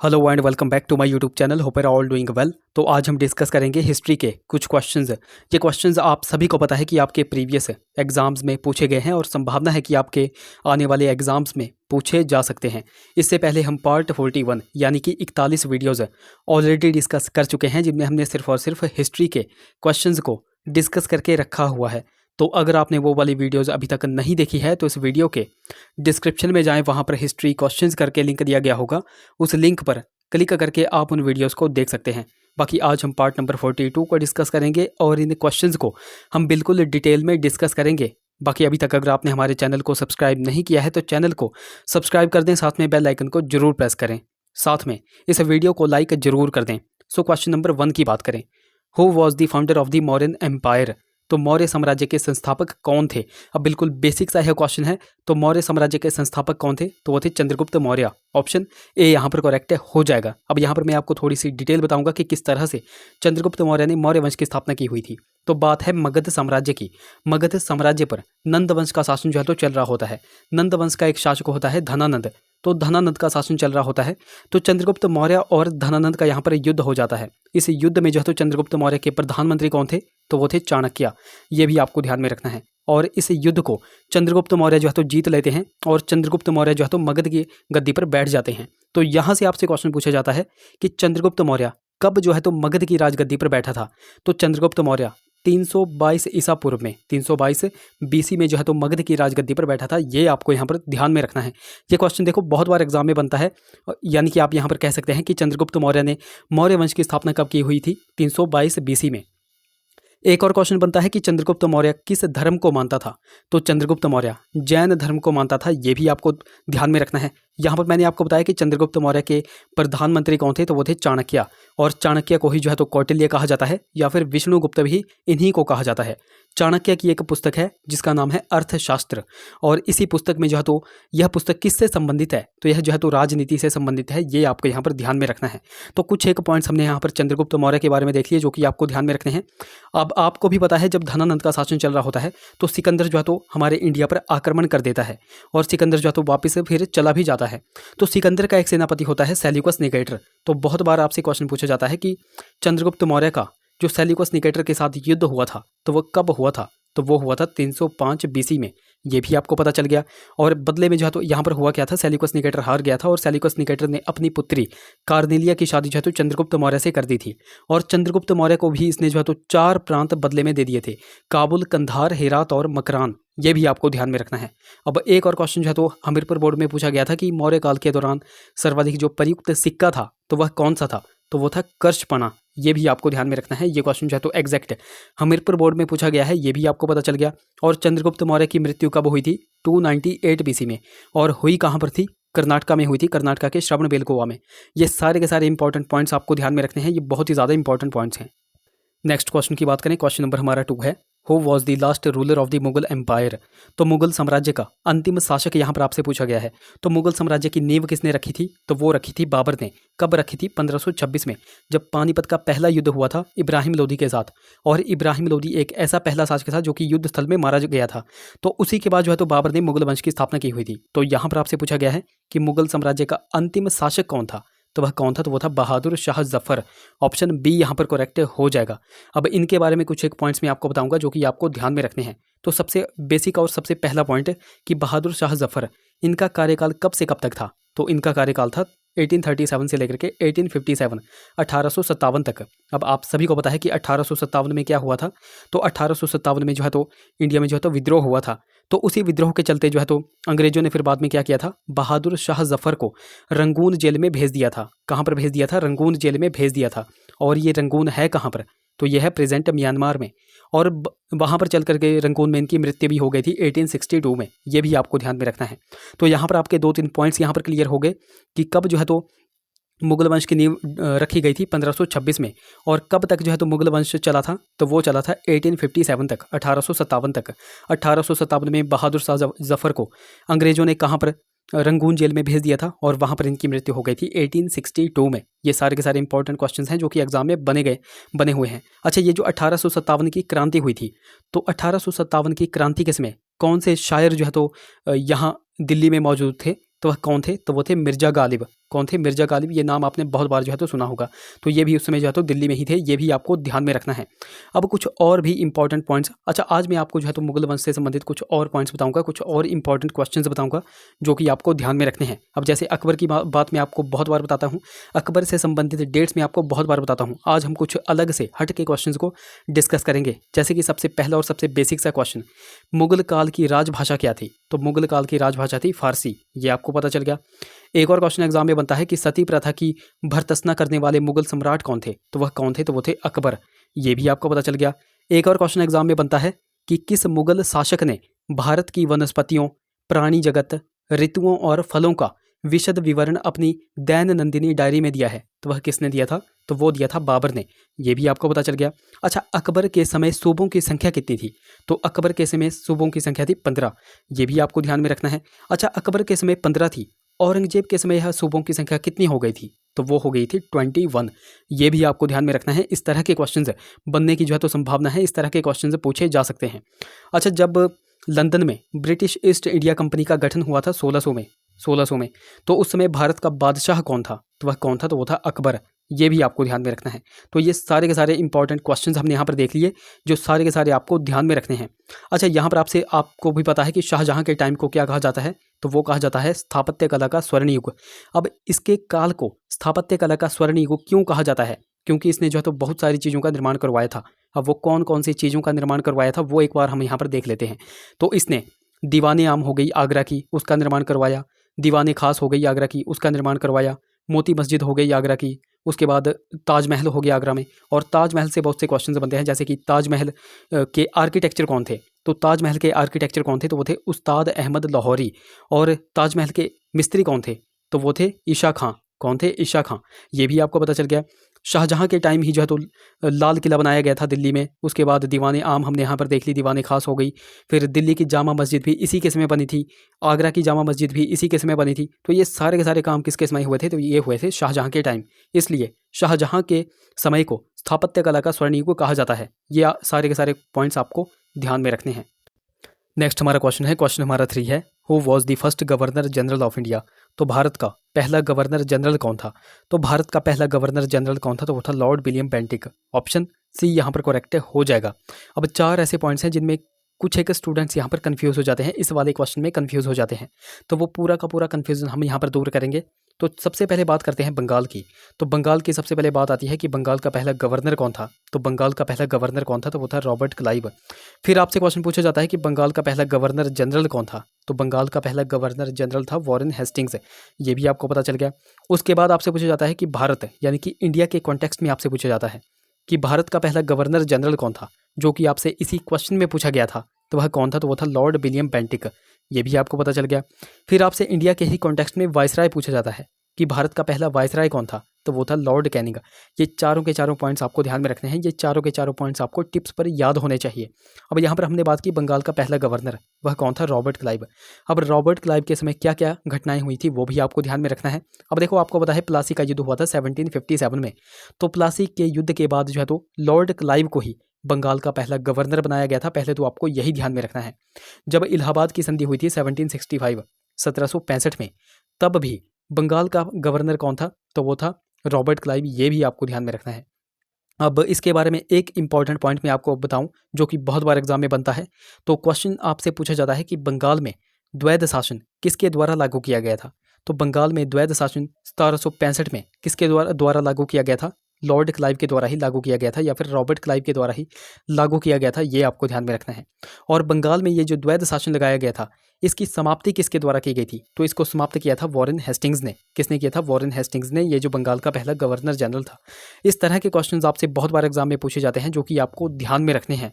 Hello and welcome back to my YouTube channel. Hope are all doing well. तो आज हम discuss करेंगे history के कुछ क्वेश्चंस। ये क्वेश्चंस आप सभी को पता है कि आपके प्रीवियस एग्जाम्स में पूछे गए हैं और संभावना है कि आपके आने वाले एग्जाम्स में पूछे जा सकते हैं। इससे पहले हम पार्ट 41 यानी कि 41 वीडियोज़ ऑलरेडी डिस्कस कर चुके हैं, जिनमें हमने सिर्फ और सिर्फ हिस्ट्री के क्वेश्चंस को डिस्कस करके रखा हुआ है। तो अगर आपने वो वाली वीडियोज़ अभी तक नहीं देखी है तो इस वीडियो के डिस्क्रिप्शन में जाएं, वहाँ पर हिस्ट्री क्वेश्चंस करके लिंक दिया गया होगा। उस लिंक पर क्लिक करके आप उन वीडियोस को देख सकते हैं। बाकी आज हम पार्ट नंबर 42 को डिस्कस करेंगे और इन क्वेश्चंस को हम बिल्कुल डिटेल में डिस्कस करेंगे। बाकी अभी तक अगर आपने हमारे चैनल को सब्सक्राइब नहीं किया है तो चैनल को सब्सक्राइब कर दें, साथ में बेल आइकन को जरूर प्रेस करें, साथ में इस वीडियो को लाइक जरूर कर दें। सो क्वेश्चन नंबर 1 की बात करें, who was the founder of the Mauryan empire. तो मौर्य साम्राज्य के संस्थापक कौन थे। अब बिल्कुल बेसिक सा यह क्वेश्चन है। तो मौर्य साम्राज्य के संस्थापक कौन थे, तो वो थे चंद्रगुप्त मौर्य। ऑप्शन ए यहाँ पर करेक्ट हो जाएगा। अब यहाँ पर मैं आपको थोड़ी सी डिटेल बताऊंगा कि किस तरह से चंद्रगुप्त मौर्य ने मौर्य वंश की स्थापना की हुई थी। तो बात है मगध साम्राज्य की। मगध साम्राज्य पर नंद वंश का शासन जो है तो चल रहा होता है। नंद वंश का एक शासक होता है धनानंद। तो धनानंद का शासन चल रहा होता है। तो चंद्रगुप्त मौर्य और धनानंद का यहाँ पर युद्ध हो जाता है। इस युद्ध में जो है तो चंद्रगुप्त मौर्य के प्रधानमंत्री कौन थे, तो वो थे चाणक्य। ये भी आपको ध्यान में रखना है। और इस युद्ध को चंद्रगुप्त मौर्य जो है तो जीत लेते हैं और चंद्रगुप्त मौर्य जो है तो मगध की गद्दी पर बैठ जाते हैं। तो यहाँ से आपसे क्वेश्चन पूछा जाता है कि चंद्रगुप्त मौर्य कब जो है तो मगध की राजगद्दी पर बैठा था। तो चंद्रगुप्त मौर्य 322 ईसा पूर्व में, 322 बीसी में जो है तो मगध की राजगद्दी पर बैठा था। ये आपको यहाँ पर ध्यान में रखना है। ये क्वेश्चन देखो बहुत बार एग्जाम में बनता है। यानी कि आप यहाँ पर कह सकते हैं कि चंद्रगुप्त मौर्य ने मौर्य वंश की स्थापना कब की हुई थी, 322 बीसी में। एक और क्वेश्चन बनता है कि चंद्रगुप्त मौर्य किस धर्म को मानता था। तो चंद्रगुप्त मौर्य जैन धर्म को मानता था। ये भी आपको ध्यान में रखना है। यहाँ पर मैंने आपको बताया कि चंद्रगुप्त मौर्य के प्रधानमंत्री कौन थे, तो वो थे चाणक्य। और चाणक्य को ही जो है तो कौटिल्य कहा जाता है या फिर विष्णुगुप्त भी इन्हीं को कहा जाता है। चाणक्य की एक पुस्तक है जिसका नाम है अर्थशास्त्र। और इसी पुस्तक में जो है तो यह पुस्तक किससे संबंधित है, तो यह जो है तो राजनीति से संबंधित है। ये आपको यहाँ पर ध्यान में रखना है। तो कुछ एक पॉइंट्स हमने यहाँ पर चंद्रगुप्त मौर्य के बारे में देख लिए जो कि आपको ध्यान में रखने हैं। अब आपको भी पता है जब धनानंद का शासन चल रहा होता है तो सिकंदर जो है तो हमारे इंडिया पर आक्रमण कर देता है और सिकंदर जो है तो वापस फिर चला भी जाता है। तो सिकंदर का एक सेनापति होता है सेल्यूकस निकेटर। तो बहुत बार आपसे क्वेश्चन पूछा जाता है कि चंद्रगुप्त मौर्य का जो सेल्यूकस निकेटर के साथ युद्ध हुआ था तो वह कब हुआ था, तो वो हुआ था 305 बीसी में। ये भी आपको पता चल गया। और बदले में जो है तो यहाँ पर हुआ क्या था, सेल्यूकस निकेटर हार गया था और सेल्यूकस निकेटर ने अपनी पुत्री कार्नेलिया की शादी जो है तो चंद्रगुप्त मौर्य से कर दी थी। और चंद्रगुप्त मौर्य को भी इसने जो है तो 4 प्रांत बदले में दे दिए थे, काबुल, कंधार, हेरात और मकरान। ये भी आपको ध्यान में रखना है। अब एक और क्वेश्चन जो है तो हमीरपुर बोर्ड में पूछा गया था कि मौर्य काल के दौरान सर्वाधिक जो प्रयुक्त सिक्का था तो वह कौन सा था, तो वो था कर्षपणा। ये भी आपको ध्यान में रखना है। ये क्वेश्चन जो है तो एग्जैक्ट हमीरपुर बोर्ड में पूछा गया है। ये भी आपको पता चल गया। और चंद्रगुप्त मौर्य की मृत्यु कब हुई थी, 298 बीसी में। और हुई कहाँ पर थी, कर्नाटका में हुई थी, कर्नाटका के श्रवणबेलगोवा में। ये सारे के सारे इंपॉर्टेंट पॉइंट्स आपको ध्यान में रखने हैं। ये बहुत ही ज़्यादा इंपॉर्टेंट पॉइंट्स हैं। नेक्स्ट क्वेश्चन की बात करें, क्वेश्चन नंबर हमारा 2 है, who was the last ruler of the Mughal empire. तो मुगल साम्राज्य का अंतिम शासक यहाँ पर आपसे पूछा गया है। तो मुगल साम्राज्य की नींव किसने रखी थी, तो वो रखी थी बाबर ने। कब रखी थी, 1526 में, जब पानीपत का पहला युद्ध हुआ था इब्राहिम लोदी के साथ। और इब्राहिम लोदी एक ऐसा पहला शासक था जो कि युद्ध स्थल में मारा गया था। तो उसी के बाद जो है तो बाबर ने मुगल वंश की स्थापना की हुई थी। तो यहाँ पर आपसे पूछा गया है कि मुगल साम्राज्य का अंतिम शासक कौन था, तो वह कौन था, तो वो था बहादुर शाह जफर। ऑप्शन बी यहाँ पर करेक्ट हो जाएगा। अब इनके बारे में कुछ एक पॉइंट्स मैं आपको बताऊंगा जो कि आपको ध्यान में रखने हैं। तो सबसे बेसिक और सबसे पहला पॉइंट कि बहादुर शाह जफर, इनका कार्यकाल कब से कब तक था, तो इनका कार्यकाल था 1837 से लेकर के 1857, 1857 तक। अब आप सभी को पता है कि 1857 में क्या हुआ था, तो 1857 में जो है तो इंडिया में जो है तो विद्रोह हुआ था। तो उसी विद्रोह के चलते जो है तो अंग्रेजों ने फिर बाद में क्या किया था, बहादुर शाह जफर को रंगून जेल में भेज दिया था। कहाँ पर भेज दिया था, रंगून जेल में भेज दिया था। और ये रंगून है कहाँ पर, तो ये है प्रेजेंट म्यांमार में। और वहाँ पर चल करके रंगून में इनकी मृत्यु भी हो गई थी 1862 में। ये भी आपको ध्यान में रखना है। तो यहाँ पर आपके 2-3 पॉइंट्स यहाँ पर क्लियर हो गए कि कब जो है तो मुगल वंश की नींव रखी गई थी 1526 में। और कब तक जो है तो मुगल वंश चला था, तो वो चला था 1857 तक, 1857 तक। 1857 में बहादुर शाह जफर को अंग्रेजों ने कहाँ पर, रंगून जेल में भेज दिया था और वहाँ पर इनकी मृत्यु हो गई थी 1862 में। ये सारे के सारे इंपॉर्टेंट क्वेश्चंस हैं जो कि एग्जाम में बने हुए हैं। अच्छा, ये जो 1857 की क्रांति हुई थी, तो 1857 की क्रांति के समय कौन से शायर जो है तो यहाँ दिल्ली में मौजूद थे, तो वह कौन थे, तो वो थे मिर्जा गालिब। कौन थे? मिर्ज़ा गालिब। ये नाम आपने बहुत बार जो है तो सुना होगा। तो ये भी उस समय जो है तो दिल्ली में ही थे, ये भी आपको ध्यान में रखना है। अब कुछ और भी इंपॉर्टेंट पॉइंट्स। अच्छा, आज मैं आपको जो है तो मुगल वंश से संबंधित कुछ और पॉइंट्स बताऊंगा, कुछ और इंपॉर्टेंट क्वेश्चंस बताऊंगा जो कि आपको ध्यान में रखने हैं। अब जैसे अकबर की बात मैं आपको बहुत बार बताता हूँ, अकबर से संबंधित डेट्स मैं आपको बहुत बार बताता हूँ। आज हम कुछ अलग से हट के क्वेश्चन को डिस्कस करेंगे। जैसे कि सबसे पहला और सबसे बेसिक सा क्वेश्चन, मुगल काल की राजभाषा क्या थी? तो मुगल काल की राजभाषा थी फारसी, ये आपको पता चल गया। एक और क्वेश्चन एग्जाम में बनता है कि सती प्रथा की भर्त्सना करने वाले मुगल सम्राट कौन थे? तो वह कौन थे? तो वो थे अकबर, ये भी आपको पता चल गया। एक और क्वेश्चन एग्जाम में बनता है कि किस मुगल शासक ने भारत की वनस्पतियों, प्राणी जगत, ऋतुओं और फलों का विशद विवरण अपनी दैन नंदिनी डायरी में दिया है? तो वह किसने दिया था? तो वो दिया था बाबर ने, ये भी आपको पता चल गया। अच्छा, अकबर के समय सूबों की संख्या कितनी थी? तो अकबर के समय सूबों की संख्या थी 15, ये भी आपको ध्यान में रखना है। अच्छा, अकबर के समय 15 थी, औरंगजेब के समय यह सूबों की संख्या कितनी हो गई थी? तो वो हो गई थी 21, ये भी आपको ध्यान में रखना है। इस तरह के क्वेश्चंस बनने की जो है तो संभावना है, इस तरह के क्वेश्चंस पूछे जा सकते हैं। अच्छा, जब लंदन में ब्रिटिश ईस्ट इंडिया कंपनी का गठन हुआ था 1600 में, तो उस समय भारत का बादशाह कौन था? तो वह कौन था? तो वो था अकबर, ये भी आपको ध्यान में रखना है। तो ये सारे के सारे इंपॉर्टेंट क्वेश्चंस हमने यहाँ पर देख लिए, जो सारे के सारे आपको ध्यान में रखने हैं। अच्छा, यहाँ पर आपको भी पता है कि शाहजहाँ के टाइम को क्या कहा जाता है? तो वो कहा जाता है स्थापत्य कला का स्वर्ण युग। अब इसके काल को स्थापत्य कला का स्वर्ण युग क्यों कहा जाता है? क्योंकि इसने जो है तो बहुत सारी चीज़ों का निर्माण करवाया था। अब वो कौन कौन सी चीज़ों का निर्माण करवाया था, वो एक बार हम यहाँ पर देख लेते हैं। तो इसने दीवाने आम हो गई आगरा की, उसका निर्माण करवाया। दीवाने खास हो गई आगरा की, उसका निर्माण करवाया। मोती मस्जिद हो गई आगरा की। उसके बाद ताजमहल हो गया आगरा में। और ताजमहल से बहुत से क्वेश्चन बनते हैं, जैसे कि ताजमहल के आर्किटेक्चर कौन थे? तो ताजमहल के आर्किटेक्चर कौन थे? तो वो थे उस्ताद अहमद लाहौरी। और ताजमहल के मिस्त्री कौन थे? तो वो थे ईशा खां। कौन थे? ईशा खां, ये भी आपको पता चल गया। शाहजहाँ के टाइम ही जो है तो लाल किला बनाया गया था दिल्ली में। उसके बाद दीवाने आम हमने यहाँ पर देख ली, दीवाने खास हो गई। फिर दिल्ली की जामा मस्जिद भी इसी के समय बनी थी, आगरा की जामा मस्जिद भी इसी के समय बनी थी। तो ये सारे के सारे काम किसके समय हुए थे? तो ये हुए थे शाहजहाँ के टाइम। इसलिए शाहजहाँ के समय को स्थापत्य कला का स्वर्ण युग कहा जाता है। ये सारे के सारे पॉइंट्स आपको ध्यान में रखने हैं। नेक्स्ट हमारा क्वेश्चन है, क्वेश्चन हमारा 3 है, who was the first governor general of India? तो भारत का पहला गवर्नर जनरल कौन था? तो भारत का पहला गवर्नर जनरल कौन था? तो वो था Lord William Bentinck. Option C यहाँ पर करेक्ट हो जाएगा। अब 4 ऐसे पॉइंट्स हैं जिनमें कुछ एक स्टूडेंट्स यहाँ पर कंफ्यूज हो जाते हैं, इस वाले क्वेश्चन में कंफ्यूज हो जाते हैं। तो वो पूरा का पूरा कंफ्यूजन हम यहाँ पर दूर करेंगे। तो सबसे पहले बात करते हैं बंगाल की। तो बंगाल की सबसे पहले बात आती है कि बंगाल का पहला गवर्नर कौन था? तो बंगाल का पहला गवर्नर कौन था? तो वो था रॉबर्ट क्लाइव। फिर आपसे क्वेश्चन पूछा जाता है कि बंगाल का पहला गवर्नर जनरल कौन था? तो बंगाल का पहला गवर्नर जनरल था वॉरेन हेस्टिंग्स, ये भी आपको पता चल गया। उसके बाद आपसे पूछा जाता है कि भारत यानी कि इंडिया के कॉन्टेक्स्ट में आपसे पूछा जाता है कि भारत का पहला गवर्नर जनरल कौन था, जो कि आपसे इसी क्वेश्चन में पूछा गया था। तो वह कौन था? तो वो था लॉर्ड विलियम बेंटिक, ये भी आपको पता चल गया। फिर आपसे इंडिया के ही कॉन्टेक्स्ट में वायसराय पूछा जाता है कि भारत का पहला वायसराय कौन था? तो वो था लॉर्ड कैनिंग। ये चारों के चारों पॉइंट्स आपको ध्यान में रखने हैं, ये चारों के चारों पॉइंट्स आपको टिप्स पर याद होने चाहिए। अब यहाँ पर हमने बात की बंगाल का पहला गवर्नर, वह कौन था? Robert Clive. अब रॉबर्ट क्लाइव के समय क्या क्या घटनाएं हुई थी वो भी आपको ध्यान में रखना है। अब देखो, आपको पता है प्लासी का युद्ध हुआ था 1757 में। तो प्लासी के युद्ध के बाद जो है तो लॉर्ड क्लाइव को ही बंगाल का पहला गवर्नर बनाया गया था। पहले तो आपको यही ध्यान में रखना है। जब इलाहाबाद की संधि हुई थी 1765 में, तब भी बंगाल का गवर्नर कौन था? तो वो था रॉबर्ट क्लाइव, ये भी आपको ध्यान में रखना है। अब इसके बारे में एक इंपॉर्टेंट पॉइंट मैं आपको बताऊं जो कि बहुत बार एग्जाम में बनता है। तो क्वेश्चन आपसे पूछा जाता है कि बंगाल में द्वैध शासन किसके द्वारा लागू किया गया था? तो बंगाल में द्वैध शासन 1765 में किसके द्वारा लागू किया गया था? लॉर्ड क्लाइव के द्वारा ही लागू किया गया था, या फिर रॉबर्ट क्लाइव के द्वारा ही लागू किया गया था, ये आपको ध्यान में रखना है। और बंगाल में ये जो द्वैध शासन लगाया गया था, इसकी समाप्ति किसके द्वारा की गई थी? तो इसको समाप्त किया था वॉरेन हेस्टिंग्स ने। किसने किया था? वॉरेन हेस्टिंग्स ने, ये जो बंगाल का पहला गवर्नर जनरल था। इस तरह के क्वेश्चंस आपसे बहुत बार एग्जाम में पूछे जाते हैं, जो कि आपको ध्यान में रखने हैं।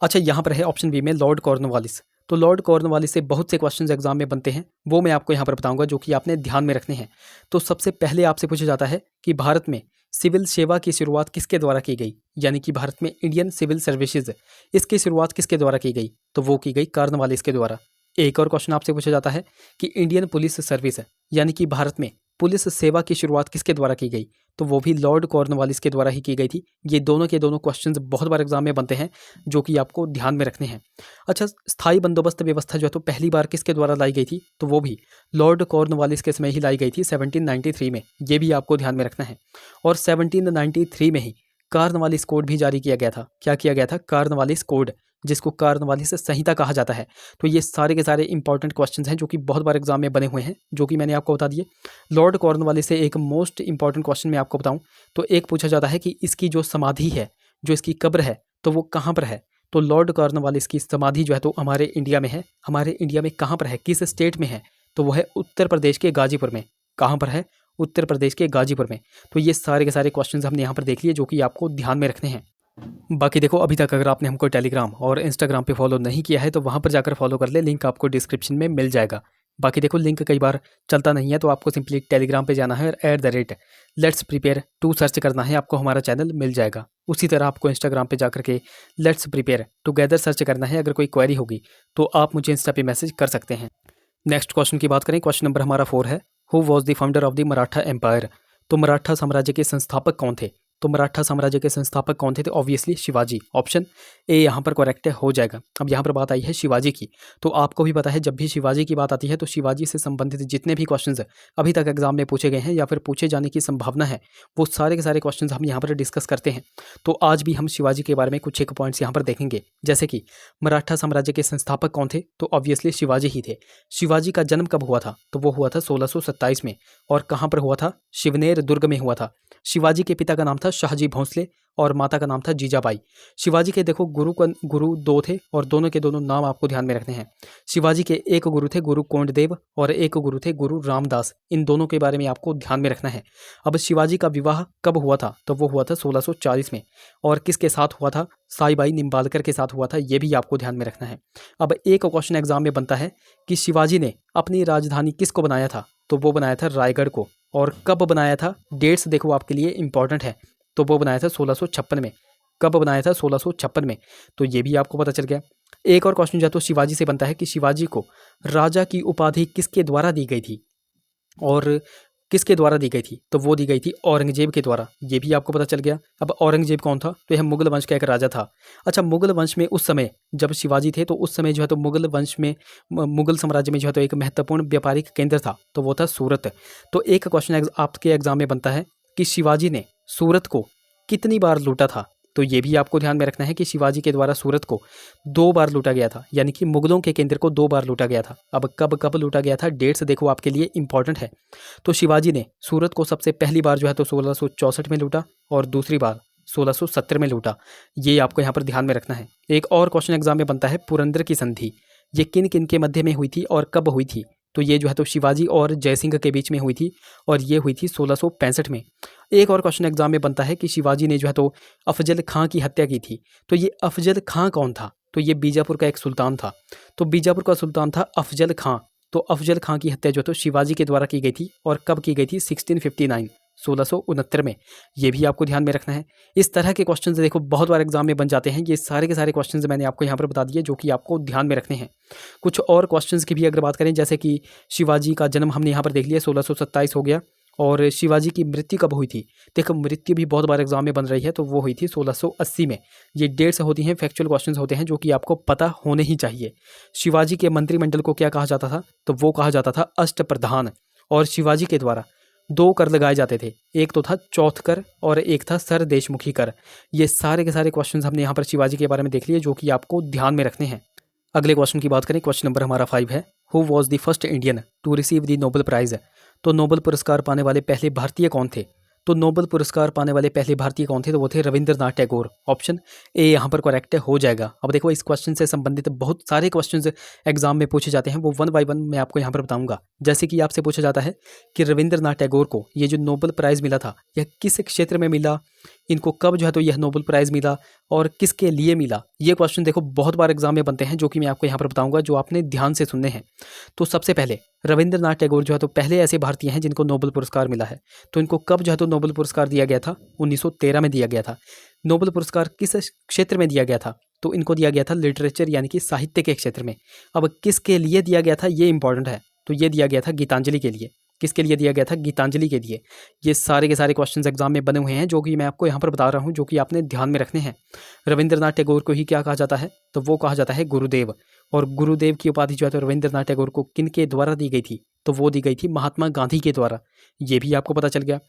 अच्छा, यहाँ पर है ऑप्शन बी में लॉर्ड कॉर्नवालिस। तो लॉर्ड कॉर्नवालिस से बहुत से क्वेश्चंस एग्जाम में बनते हैं, वो मैं आपको यहाँ पर बताऊंगा जो कि आपने ध्यान में रखने हैं। तो सबसे पहले आपसे पूछा जाता है कि भारत में सिविल सेवा की शुरुआत किसके द्वारा की गई? यानी कि भारत में इंडियन सिविल सर्विसेज, इसकी शुरुआत किसके द्वारा की गई? तो वो की गई कॉर्नवालिस के द्वारा। एक और क्वेश्चन आपसे पूछा जाता है कि इंडियन पुलिस सर्विस यानी कि भारत में पुलिस सेवा की शुरुआत किसके द्वारा की गई? तो वो भी लॉर्ड कॉर्नवालिस के द्वारा ही की गई थी। ये दोनों के दोनों क्वेश्चंस बहुत बार एग्जाम में बनते हैं, जो कि आपको ध्यान में रखने हैं। अच्छा, स्थायी बंदोबस्त व्यवस्था जो है तो पहली बार किसके द्वारा लाई गई थी? तो वो भी लॉर्ड कॉर्नवालिस के समय ही लाई गई थी 1793 में। ये भी आपको ध्यान में रखना है। और 1793 में ही कार्नवालिस कोड भी जारी किया गया था। क्या किया गया था? कार्नवालिस कोड, जिसको कार्नवालिस संहिता कहा जाता है। तो ये सारे के सारे इंपॉर्टेंट क्वेश्चंस हैं जो कि बहुत बार एग्जाम में बने हुए हैं, जो कि मैंने आपको बता दिए। लॉर्ड कॉर्नवालिस से एक मोस्ट इंपॉर्टेंट क्वेश्चन मैं आपको बताऊं तो एक पूछा जाता है कि इसकी जो समाधि है, जो इसकी कब्र है, तो वो कहाँ पर है? तो लॉर्ड कॉर्नवालिस की समाधि जो है तो हमारे इंडिया में है। हमारे इंडिया में कहाँ पर है, किस स्टेट में है? तो वो है उत्तर प्रदेश के गाजीपुर में। कहाँ पर है? उत्तर प्रदेश के गाजीपुर में। तो ये सारे के सारे क्वेश्चंस हमने यहाँ पर देख लिए, जो कि आपको ध्यान में रखने हैं। बाकी देखो, अभी तक अगर आपने हमको टेलीग्राम और इंस्टाग्राम पे फॉलो नहीं किया है तो वहाँ पर जाकर फॉलो कर ले, लिंक आपको डिस्क्रिप्शन में मिल जाएगा। बाकी देखो, लिंक कई बार चलता नहीं है तो आपको सिंपली टेलीग्राम पे जाना है और @Let's Prepare 2 सर्च करना है, आपको हमारा चैनल मिल जाएगा। उसी तरह आपको इंस्टाग्राम पे जाकर के लेट्स प्रिपेयर टुगेदर सर्च करना है। अगर कोई क्वेरी होगी तो आप मुझे इंस्टा पे मैसेज कर सकते हैं। नेक्स्ट क्वेश्चन की बात करें, क्वेश्चन नंबर हमारा 4 है, who was the founder of the Maratha empire? तो मराठा साम्राज्य के संस्थापक कौन थे? तो मराठा साम्राज्य के संस्थापक कौन थे? तो ऑब्वियसली शिवाजी। ऑप्शन ए यहाँ पर करेक्ट हो जाएगा। अब यहाँ पर बात आई है शिवाजी की, तो आपको भी पता है जब भी शिवाजी की बात आती है तो शिवाजी से संबंधित जितने भी क्वेश्चंस अभी तक एग्जाम में पूछे गए हैं या फिर पूछे जाने की संभावना है, वो सारे के सारे क्वेश्चंस हम यहाँ पर डिस्कस करते हैं। तो आज भी हम शिवाजी के बारे में कुछ एक पॉइंट्स यहाँ पर देखेंगे, जैसे कि मराठा साम्राज्य के संस्थापक कौन थे? तो ऑब्वियसली शिवाजी ही थे। शिवाजी का जन्म कब हुआ था? तो वो हुआ था 1627 में। और कहाँ पर हुआ था? शिवनेर दुर्ग में हुआ था। शिवाजी के पिता का नाम था शाहजी भोंसले और माता का नाम था जीजाबाई। शिवाजी के देखो गुरु 2 थे और दोनों के दोनों नाम आपको ध्यान में रखने हैं। शिवाजी के एक गुरु थे गुरु कोंडदेव और एक गुरु थे गुरु रामदास। इन दोनों के बारे में आपको ध्यान में रखना है। अब शिवाजी का विवाह कब हुआ था? तो वो हुआ था 1640 में। और किसके साथ हुआ था? साईबाई निम्बालकर के साथ हुआ था। ये भी आपको ध्यान में रखना है। अब एक क्वेश्चन एग्जाम में बनता है कि शिवाजी ने अपनी राजधानी किसको बनाया था? तो वो बनाया था रायगढ़ को। और कब बनाया था? डेट्स देखो आपके लिए इंपॉर्टेंट है। तो वो बनाया था 1656 में। कब बनाया था? 1656 में। तो ये भी आपको पता चल गया। एक और क्वेश्चन जो है तो शिवाजी से बनता है कि शिवाजी को राजा की उपाधि किसके द्वारा दी गई थी? और किसके द्वारा दी गई थी? तो वो दी गई थी औरंगजेब के द्वारा। ये भी आपको पता चल गया। अब औरंगजेब कौन था? तो यह मुगल वंश का एक राजा था। अच्छा, मुगल वंश में उस समय जब शिवाजी थे तो उस समय जो है तो मुगल वंश में मुगल साम्राज्य में जो है तो एक महत्वपूर्ण व्यापारिक केंद्र था, तो वो था सूरत। तो एक क्वेश्चन आपके एग्जाम में बनता है कि शिवाजी ने सूरत को कितनी बार लूटा था? तो ये भी आपको ध्यान में रखना है कि शिवाजी के द्वारा सूरत को 2 बार लूटा गया था, यानी कि मुगलों के केंद्र को 2 बार लूटा गया था। अब कब कब लूटा गया था, डेट्स देखो आपके लिए इंपॉर्टेंट है। तो शिवाजी ने सूरत को सबसे पहली बार जो है तो 1664 में लूटा और दूसरी बार 1670 में लूटा। ये आपको यहाँ पर ध्यान में रखना है। एक और क्वेश्चन एग्जाम में बनता है, पुरंदर की संधि ये किन किन के मध्य में हुई थी और कब हुई थी? तो ये जो है तो शिवाजी और जयसिंह के बीच में हुई थी और ये हुई थी 1665 में। एक और क्वेश्चन एग्जाम में बनता है कि शिवाजी ने जो है तो अफजल खां की हत्या की थी। तो ये अफजल खां कौन था? तो ये बीजापुर का एक सुल्तान था। तो बीजापुर का सुल्तान था अफजल खां। तो अफजल खां की हत्या जो तो शिवाजी के द्वारा की गई थी और कब की गई थी? 1669 में। ये भी आपको ध्यान में रखना है। इस तरह के क्वेश्चंस देखो बहुत बार एग्जाम में बन जाते हैं। ये सारे के सारे क्वेश्चंस मैंने आपको यहाँ पर बता दिए, जो कि आपको ध्यान में रखने हैं। कुछ और क्वेश्चंस की भी अगर बात करें, जैसे कि शिवाजी का जन्म हमने यहाँ पर देख लिया, 1627 हो गया। और शिवाजी की मृत्यु कब हुई थी? देखो, मृत्यु भी बहुत बार एग्जाम में बन रही है, तो वो हुई थी 1680 में। ये डेट्स होती हैं, फैक्चुअल क्वेश्चंस होते हैं, जो कि आपको पता होने ही चाहिए। शिवाजी के मंत्रिमंडल को क्या कहा जाता था? तो वो कहा जाता था अष्टप्रधान। और शिवाजी के द्वारा 2 कर लगाए जाते थे, एक तो था चौथ कर और एक था सर देशमुखी कर। ये सारे के सारे क्वेश्चंस हमने यहाँ पर शिवाजी के बारे में देख लिए, जो कि आपको ध्यान में रखने हैं। अगले क्वेश्चन की बात करें, क्वेश्चन नंबर हमारा 5 है, who was the first Indian to receive the Nobel prize? तो नोबेल पुरस्कार पाने वाले पहले भारतीय कौन थे? तो नोबेल पुरस्कार पाने वाले पहले भारतीय कौन थे? तो वो थे रविंद्रनाथ टैगोर। ऑप्शन ए यहाँ पर करेक्ट हो जाएगा। अब देखो, इस क्वेश्चन से संबंधित बहुत सारे क्वेश्चंस एग्जाम में पूछे जाते हैं, वो 1 बाय 1 मैं आपको यहाँ पर बताऊंगा। जैसे कि आपसे पूछा जाता है कि रविंद्रनाथ टैगोर को ये जो नोबेल प्राइज़ मिला था, यह किस क्षेत्र में मिला, इनको कब जो है तो यह नोबेल प्राइज़ मिला और किसके लिए मिला। ये क्वेश्चन देखो बहुत बार एग्जाम में बनते हैं, जो कि मैं आपको यहाँ पर बताऊंगा, जो आपने ध्यान से सुनने हैं। तो सबसे पहले रविंद्रनाथ टैगोर जो है तो पहले ऐसे भारतीय हैं जिनको नोबेल पुरस्कार मिला है। तो इनको कब जो है तो नोबेल पुरस्कार दिया गया था? 1913 में दिया गया था। नोबेल पुरस्कार किस क्षेत्र में दिया गया था? तो इनको दिया गया था लिटरेचर यानी कि साहित्य के क्षेत्र में। अब किसके लिए दिया गया था, ये इंपॉर्टेंट है। तो ये दिया गया था गीतांजलि के लिए। किसके लिए दिया गया था? गीतांजलि के लिए। ये सारे के सारे क्वेश्चंस एग्जाम में बने हुए हैं जो कि मैं आपको यहाँ पर बता रहा हूँ, जो कि आपने ध्यान में रखने हैं। रविंद्रनाथ टैगोर को ही क्या कहा जाता है? तो वो कहा जाता है गुरुदेव। और गुरुदेव की उपाधि जो है तो रविंद्रनाथ टैगोर को किनके द्वारा दी गई थी? तो वो दी गई थी महात्मा गांधी के द्वारा। ये भी आपको पता चल गया।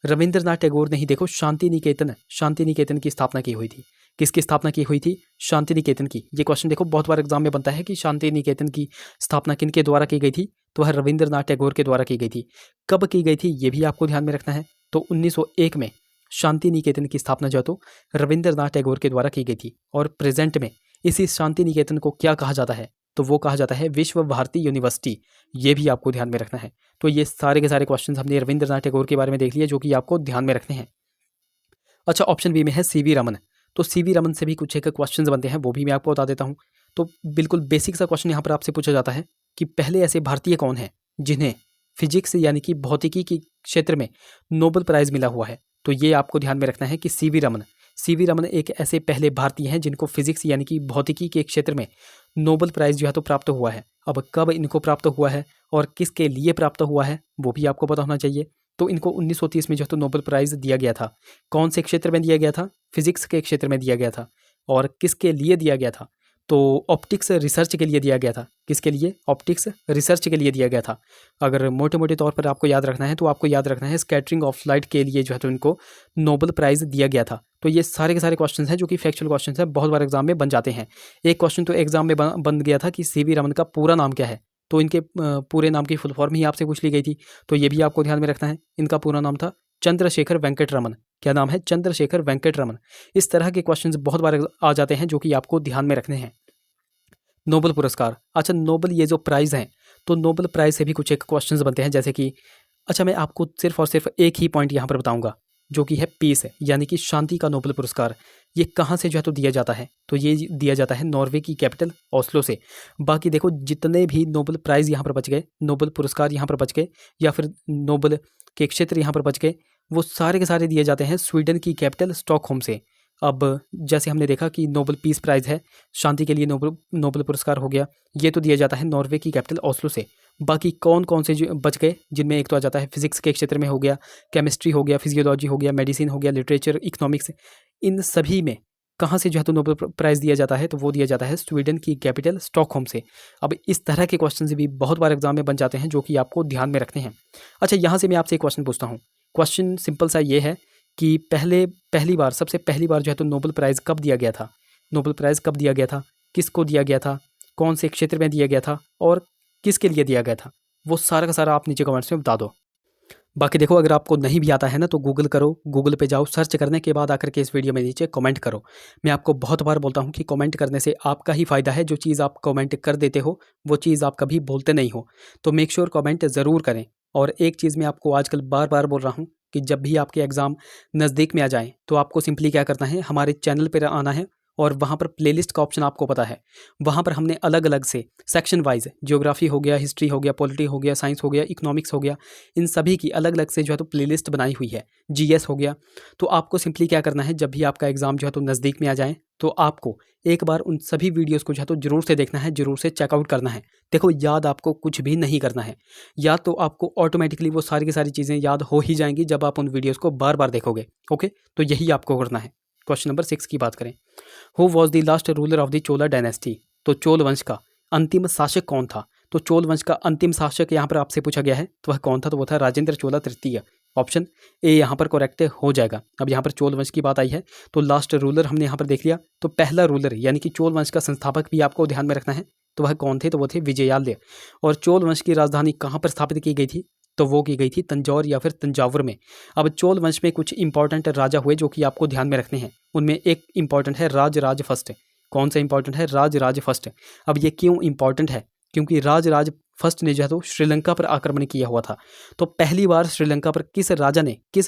रविंद्रनाथ टैगोर ने ही देखो शांति निकेतन की स्थापना की हुई थी। किसकी स्थापना की हुई थी? शांति निकेतन की। ये क्वेश्चन देखो बहुत बार एग्जाम में बनता है कि शांति निकेतन की स्थापना किनके द्वारा की गई थी? तो वह रविंद्रनाथ टैगोर के द्वारा की गई थी। कब की गई थी ये भी आपको ध्यान में रखना है। तो 1901 में शांति निकेतन की स्थापना जो है तो रविंद्रनाथ टैगोर के द्वारा की गई थी। और प्रेजेंट में इसी शांति निकेतन को क्या कहा जाता है? तो वो कहा जाता है विश्व भारती यूनिवर्सिटी। ये भी आपको ध्यान में रखना है। तो ये सारे के सारे क्वेश्चंस हमने रविंद्रनाथ टैगोर के बारे में देख लिए जो कि आपको ध्यान में रखने हैं। अच्छा, ऑप्शन बी में है सीवी रमन। तो सीवी रमन से भी कुछ एक क्वेश्चंस बनते हैं, वो भी मैं आपको बता देता हूँ। तो बिल्कुल बेसिक सा क्वेश्चन यहाँ पर आपसे पूछा जाता है कि पहले ऐसे भारतीय कौन हैं जिन्हें फिजिक्स यानी कि भौतिकी के क्षेत्र में नोबेल प्राइज मिला हुआ है? तो ये आपको ध्यान में रखना है कि सीवी रमन एक ऐसे पहले भारतीय हैं जिनको फिजिक्स यानी कि भौतिकी के क्षेत्र में नोबेल प्राइज जो है तो प्राप्त हुआ है। अब कब इनको प्राप्त हुआ है और किसके लिए प्राप्त हुआ है वो भी आपको पता होना चाहिए। तो इनको 1930 में जो है तो नोबेल प्राइज़ दिया गया था। कौन से क्षेत्र में दिया गया था? फिजिक्स के क्षेत्र में दिया गया था। और किसके लिए दिया गया था? तो ऑप्टिक्स रिसर्च के लिए दिया गया था। किसके लिए? ऑप्टिक्स रिसर्च के लिए दिया गया था। अगर मोटे मोटे तौर पर आपको याद रखना है तो आपको याद रखना है स्कैटरिंग ऑफ लाइट के लिए जो है तो इनको नोबेल प्राइज़ दिया गया था। तो ये सारे के सारे क्वेश्चन हैं जो कि फैक्चुअल क्वेश्चन हैं, बहुत बार एग्जाम में बन जाते हैं। एक क्वेश्चन तो एग्जाम में बन गया था कि सीवी रमन का पूरा नाम क्या है? तो इनके पूरे नाम की फुल फॉर्म ही आपसे पूछ ली गई थी। तो ये भी आपको ध्यान में रखना है। इनका पूरा नाम था चंद्रशेखर वेंकट रमन। क्या नाम है? चंद्रशेखर वेंकट रमन। इस तरह के क्वेश्चंस बहुत बार आ जाते हैं जो कि आपको ध्यान में रखने हैं। नोबेल पुरस्कार। अच्छा, नोबेल ये जो प्राइज़ हैं तो नोबेल प्राइज़ से भी कुछ एक क्वेश्चंस बनते हैं, जैसे कि अच्छा मैं आपको सिर्फ और सिर्फ एक ही पॉइंट यहाँ पर बताऊँगा जो कि है पीस यानी कि शांति का नोबेल पुरस्कार। ये कहाँ से जो है तो दिया जाता है? तो ये दिया जाता है नॉर्वे की कैपिटल ओस्लो से। बाकी देखो जितने भी नोबेल प्राइज़ यहाँ पर बच गए, नोबेल पुरस्कार यहाँ पर बच गए, या फिर नोबेल के क्षेत्र यहाँ पर बच गए, वो सारे के सारे दिए जाते हैं स्वीडन की कैपिटल स्टॉकहोम से। अब जैसे हमने देखा कि नोबेल पीस प्राइज़ है, शांति के लिए नोबेल पुरस्कार हो गया, ये तो दिया जाता है नॉर्वे की कैपिटल ओस्लो से। बाकी कौन कौन से जो बच गए, जिनमें एक तो आ जाता है फिजिक्स के क्षेत्र में हो गया, केमिस्ट्री हो गया, फिजियोलॉजी हो गया, मेडिसिन हो गया, लिटरेचर, इकोनॉमिक्स, इन सभी में कहाँ से जो है तो नोबेल प्राइज़ दिया जाता है? तो वो दिया जाता है स्वीडन की कैपिटल स्टॉकहोम से। अब इस तरह के क्वेश्चन भी बहुत बार एग्जाम में बन जाते हैं जो कि आपको ध्यान में रखने हैं। अच्छा, यहाँ से मैं आपसे एक क्वेश्चन पूछता हूँ। क्वेश्चन सिंपल सा ये है कि सबसे पहली बार जो है तो नोबेल प्राइज़ कब दिया गया था? नोबेल प्राइज़ कब दिया गया था? किसको दिया गया था? कौन से क्षेत्र में दिया गया था? और किसके लिए दिया गया था? वो सारा का सारा आप नीचे कमेंट्स में बता दो। बाकी देखो अगर आपको नहीं भी आता है ना तो गूगल करो, गूगल पे जाओ, सर्च करने के बाद आकर के इस वीडियो में नीचे कमेंट करो। मैं आपको बहुत बार बोलता हूँ कि कमेंट करने से आपका ही फ़ायदा है। जो चीज़ आप कमेंट कर देते हो वो चीज़ आप कभी बोलते नहीं हो। तो मेक श्योर कमेंट ज़रूर करें। और एक चीज़ मैं आपको आजकल बार बार बोल रहा हूँ कि जब भी आपके एग्ज़ाम नज़दीक में आ जाएँ तो आपको सिंपली क्या करना है, हमारे चैनल पर आना है और वहाँ पर प्लेलिस्ट का ऑप्शन आपको पता है। वहाँ पर हमने अलग अलग से सेक्शन वाइज ज्योग्राफी हो गया, हिस्ट्री हो गया, पॉलिटी हो गया, साइंस हो गया, इकोनॉमिक्स हो गया, इन सभी की अलग अलग से जो है तो प्लेलिस्ट बनाई हुई है। जीएस हो गया। तो आपको सिंपली क्या करना है, जब भी आपका एग्ज़ाम जो है तो नज़दीक में आ जाए तो आपको एक बार उन सभी वीडियोज़ को जो है तो ज़रूर से देखना है, ज़रूर से चेकआउट करना है। देखो याद आपको कुछ भी नहीं करना है, याद तो आपको ऑटोमेटिकली वो सारी की सारी चीज़ें याद हो ही जाएंगी जब आप उन वीडियोज़ को बार बार देखोगे। ओके, तो यही आपको करना है। क्वेश्चन नंबर 6 की बात करें, who was the last ruler of the Chola dynasty? तो चोल वंश का अंतिम शासक कौन था? तो चोल वंश का अंतिम शासक यहाँ पर आपसे पूछा गया है, तो वह कौन था? तो वो था राजेंद्र चोला तृतीय। ऑप्शन ए यहाँ पर करेक्ट हो जाएगा। अब यहाँ पर चोल वंश की बात आई है तो लास्ट रूलर हमने यहाँ पर देख लिया। तो पहला रूलर यानी कि चोल वंश का संस्थापक भी आपको ध्यान में रखना है। तो वह कौन थे? तो वो थे विजयालय। और चोल वंश की राजधानी कहाँ पर स्थापित की गई थी? तो वो की गई थी तंजौर या फिर तंजावुर में। अब चोल वंश में कुछ इंपॉर्टेंट राजा हुए जो कि आपको ध्यान में रखने हैं। उनमें एक इंपॉर्टेंट है राज फर्स्ट। कौन सा इंपॉर्टेंट है? राज फर्स्ट। अब ये क्यों इंपॉर्टेंट है? क्योंकि राज फर्स्ट ने जो है तो श्रीलंका पर आक्रमण किया हुआ था। तो पहली बार श्रीलंका पर किस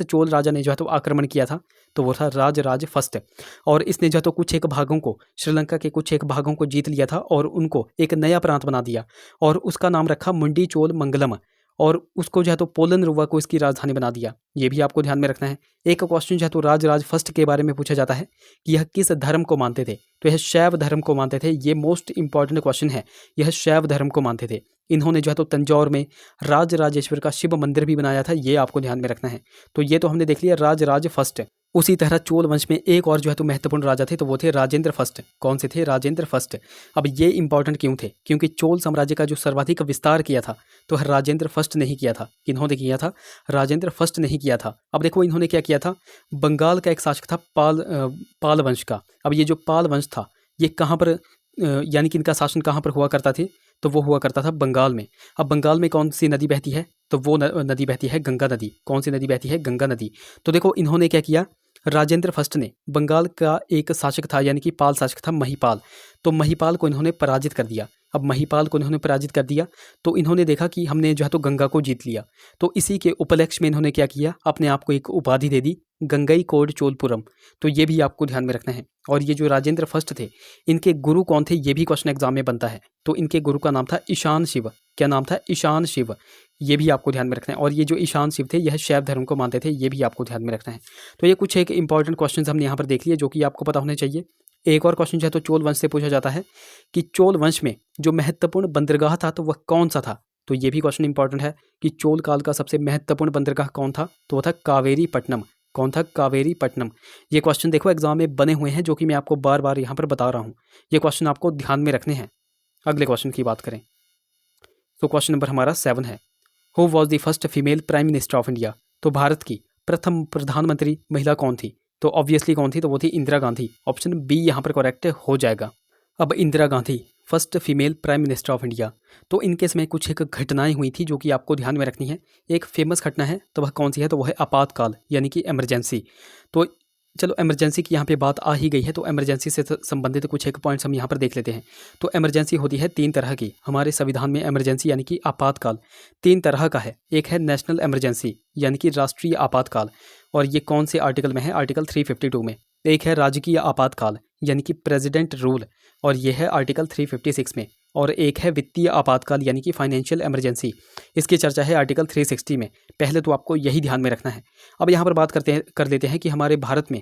चोल राजा ने जो है तो आक्रमण किया था? तो वो था राज फर्स्ट। और इसने जो है तो कुछ एक भागों को, श्रीलंका के कुछ एक भागों को जीत लिया था और उनको एक नया प्रांत बना दिया और उसका नाम रखा मुंडी चोल मंगलम। और उसको जो है तो पोलनरुवा को इसकी राजधानी बना दिया। ये भी आपको ध्यान में रखना है। एक क्वेश्चन जो है तो राजराज फर्स्ट के बारे में पूछा जाता है कि यह किस धर्म को मानते थे, तो यह शैव धर्म को मानते थे। ये मोस्ट इंपॉर्टेंट क्वेश्चन है, यह शैव धर्म को मानते थे। इन्होंने जो है तो तंजौर में राजराजेश्वर का शिव मंदिर भी बनाया था, ये आपको ध्यान में रखना है। तो ये तो हमने देख लिया राजराज फर्स्ट। उसी तरह चोल वंश में एक और जो है तो महत्वपूर्ण राजा थे, तो वो थे राजेंद्र फर्स्ट। कौन से थे? राजेंद्र फर्स्ट। अब ये इंपॉर्टेंट क्यों थे? क्योंकि चोल साम्राज्य का जो सर्वाधिक विस्तार किया था तो राजेंद्र फर्स्ट नहीं किया था। किन्होंने किया था? राजेंद्र फर्स्ट नहीं किया था। अब देखो इन्होंने क्या किया था, बंगाल का एक शासक था पाल वंश का। अब ये जो पाल वंश था ये कहाँ पर यानी कि इनका शासन कहाँ पर हुआ करता थे, तो वो हुआ करता था बंगाल में। अब बंगाल में कौन सी नदी बहती है, तो वो नदी बहती है गंगा नदी। कौन सी नदी बहती है? गंगा नदी। तो देखो इन्होंने क्या किया, राजेंद्र फर्स्ट ने बंगाल का एक शासक था यानी कि पाल शासक था महिपाल, तो महिपाल को इन्होंने पराजित कर दिया। अब महिपाल को इन्होंने पराजित कर दिया तो इन्होंने देखा कि हमने जो है तो गंगा को जीत लिया, तो इसी के उपलक्ष्य में इन्होंने क्या किया, अपने आप को एक उपाधि दे दी, गंगई कोड चोलपुरम। तो ये भी आपको ध्यान में रखना है। और ये जो राजेंद्र फर्स्ट थे इनके गुरु कौन थे, ये भी क्वेश्चन एग्जाम में बनता है। तो इनके गुरु का नाम था ईशान शिव। क्या नाम था? ईशान शिव। ये भी आपको ध्यान में रखना है। और ये जो ईशान शिव थे यह शैव धर्म को मानते थे, ये भी आपको ध्यान में रखना है। तो ये कुछ एक इंपॉर्टेंट क्वेश्चन हमने यहाँ पर देख लिए जो कि आपको पता होने चाहिए। एक और क्वेश्चन जो है तो चोल वंश से पूछा जाता है कि चोल वंश में जो महत्वपूर्ण बंदरगाह था तो वह कौन सा था। तो ये भी क्वेश्चन इंपॉर्टेंट है कि चोल काल का सबसे महत्वपूर्ण बंदरगाह कौन था, तो वह था कावेरी पट्टनम। कौन था? कावेरी पट्टनम। ये क्वेश्चन देखो एग्जाम में बने हुए हैं जो कि मैं आपको बार बार यहाँ पर बता रहा हूँ। ये क्वेश्चन आपको ध्यान में रखने हैं। अगले क्वेश्चन की बात करें तो क्वेश्चन नंबर हमारा 7 है, who was the first female prime minister of India. तो भारत की प्रथम प्रधानमंत्री महिला कौन थी, तो ऑब्वियसली कौन थी, तो वो थी इंदिरा गांधी। ऑप्शन बी यहाँ पर करेक्ट हो जाएगा। अब Indira Gandhi first female prime minister of India, तो इनके समय कुछ एक घटनाएं हुई थी जो कि आपको ध्यान में रखनी है। एक फेमस घटना है, तो वह कौन सी है, तो वह है आपातकाल यानी कि इमरजेंसी। तो चलो इमरजेंसी की यहाँ पे बात आ ही गई है तो इमरजेंसी से संबंधित कुछ एक पॉइंट्स हम यहाँ पर देख लेते हैं। तो इमरजेंसी होती है 3 तरह की। हमारे संविधान में इमरजेंसी यानी कि आपातकाल 3 तरह का है। एक है नेशनल इमरजेंसी यानी कि राष्ट्रीय आपातकाल, और ये कौन से आर्टिकल में है? आर्टिकल 352 में। एक है राजकीय आपातकाल यानी कि प्रेसिडेंट रूल, और यह है आर्टिकल 356 में। और एक है वित्तीय आपातकाल यानी कि फाइनेंशियल इमरजेंसी, इसकी चर्चा है आर्टिकल 360 में। पहले तो आपको यही ध्यान में रखना है। अब यहाँ पर बात कर लेते हैं कि हमारे भारत में